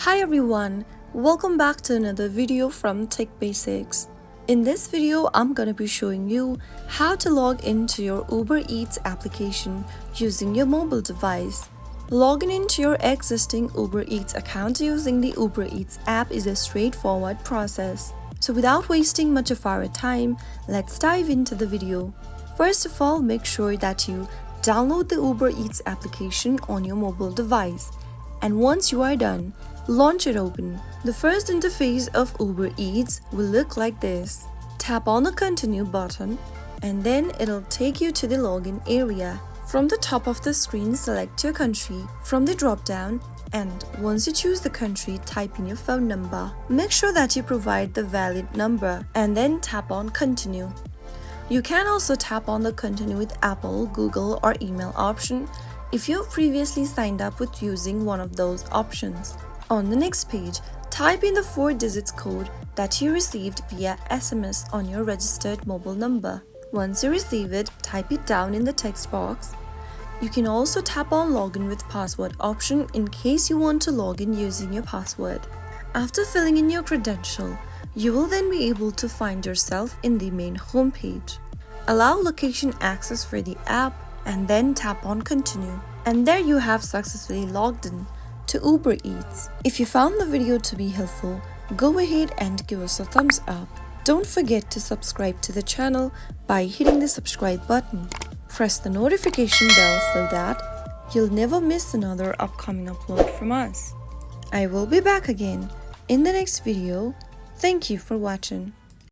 Hi everyone, welcome back to another video from Tech Basics. In this video, I'm gonna be showing you how to log into your UberEats application using your mobile device. Logging into your existing UberEats account using the UberEats app is a straightforward process. So without wasting much of our time, let's dive into the video. First of all, make sure that you download the UberEats application on your mobile device. And once you are done, launch it open. The first interface of UberEats will look like this. Tap on the Continue button and then it'll take you to the login area. From the top of the screen, select your country from the drop-down, and once you choose the country, type in your phone number. Make sure that you provide the valid number and then tap on Continue. You can also tap on the Continue with Apple, Google or email option if you've previously signed up with using one of those options. On the next page, type in the 4 digits code that you received via SMS on your registered mobile number. Once you receive it, type it down in the text box. You can also tap on Login with Password option in case you want to log in using your password. After filling in your credential, you will then be able to find yourself in the main homepage. Allow location access for the app and then tap on Continue. And there you have successfully logged in to UberEats. If you found the video to be helpful, go ahead and give us a thumbs up. Don't forget to subscribe to the channel by hitting the subscribe button. Press the notification bell so that you'll never miss another upcoming upload from us. I will be back again in the next video. Thank you for watching.